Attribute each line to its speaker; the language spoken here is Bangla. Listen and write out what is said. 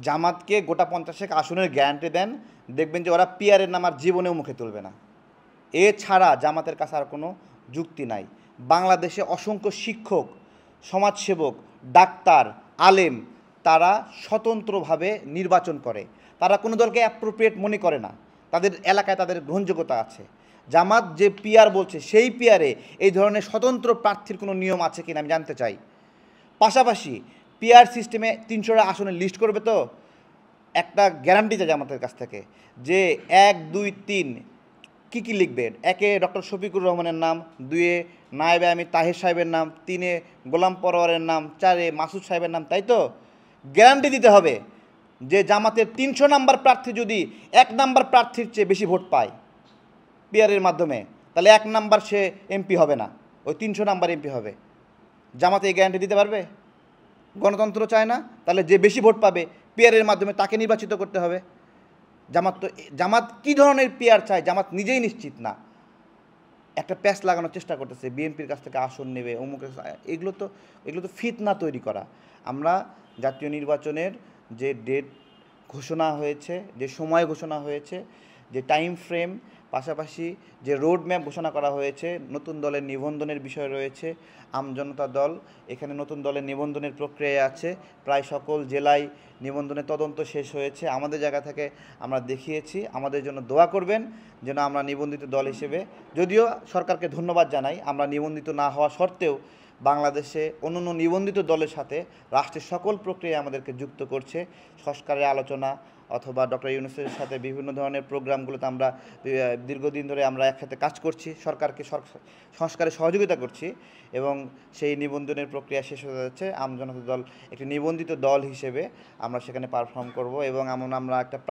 Speaker 1: জামাতকে গোটা 50 আসনের গ্যারান্টি দেন, দেখবেন যে ওরা পিয়ারের নাম আর জীবনেও মুখে তুলবে না। এছাড়া জামাতের কাছে আর কোনো যুক্তি নাই। বাংলাদেশে অসংখ্য শিক্ষক, সমাজসেবক, ডাক্তার, আলেম তারা স্বতন্ত্রভাবে নির্বাচন করে। তারা কোনো দলকে অ্যাপ্রোপ্রিয়েট মনে করে না। তাদের এলাকায় তাদের গ্রহণযোগ্যতা আছে। জামাত যে পিয়ার বলছে, সেই পিয়ারে এই ধরনের স্বতন্ত্র প্রার্থীর কোনো নিয়ম আছে কিনা আমি জানতে চাই। পাশাপাশি পিআর সিস্টেমে 300টা আসনের লিস্ট করবে, তো একটা গ্যারান্টি চাই জামাতের কাছ থেকে যে 1, 2, 3 কী কী লিখবে। 1-এ ডক্টর শফিকুর রহমানের নাম, 2-এ নায়েবে আমির তাহের সাহেবের নাম, 3-এ গোলাম পরোয়ারের নাম, 4-এ মাসুদ সাহেবের নাম, তাই তো? গ্যারান্টি দিতে হবে যে জামাতের 300 নাম্বার প্রার্থী যদি 1 নাম্বার প্রার্থীর চেয়ে বেশি ভোট পায় পিআরের মাধ্যমে, তাহলে 1 নাম্বার সে এমপি হবে না, ওই 300 নাম্বার এমপি হবে। জামাতে এই গ্যারান্টি দিতে পারবে? গণতন্ত্র চায় না, তাহলে যে বেশি ভোট পাবে পিআরের মাধ্যমে তাকে নির্বাচিত করতে হবে। জামাত কী ধরনের পিআর চায় জামাত নিজেই নিশ্চিত না। একটা প্যাচ লাগানোর চেষ্টা করতেছে, বিএনপির কাছ থেকে আসন নেবে, অমুকের। এগুলো তো ফিতনা তৈরি করা। আমরা জাতীয় নির্বাচনের যে ডেট ঘোষণা হয়েছে, যে সময় ঘোষণা হয়েছে, যে টাইম ফ্রেম, পাশাপাশি যে রোড ম্যাপ ঘোষণা করা হয়েছে, নতুন দলের নিবন্ধনের বিষয় রয়েছে। আমজনতা দল এখানে নতুন দলের নিবন্ধনের প্রক্রিয়ায় আছে। প্রায় সকল জেলায় নিবন্ধনের তদন্ত শেষ হয়েছে। আমাদের জায়গা থেকে আমরা দেখিয়েছি, আমাদের জন্য দোয়া করবেন যেন আমরা নিবন্ধিত দল হিসেবে, যদিও সরকারকে ধন্যবাদ জানাই, আমরা নিবন্ধিত না হওয়া সত্ত্বেও বাংলাদেশে অন্যান্য নিবন্ধিত দলের সাথে রাষ্ট্রের সকল প্রক্রিয়া আমাদেরকে যুক্ত করছে। সংস্কারের আলোচনা অথবা ডক্টর ইউনূসের সাথে বিভিন্ন ধরনের প্রোগ্রামগুলোতে আমরা দীর্ঘদিন ধরে আমরা একসাথে কাজ করছি, সরকারকে সংস্কারে সহযোগিতা করছি, এবং সেই নিবন্ধনের প্রক্রিয়া শেষ হয়ে যাচ্ছে। আমজনতা দল একটি নিবন্ধিত দল হিসেবে আমরা সেখানে পারফর্ম করব, এবং আমরা একটা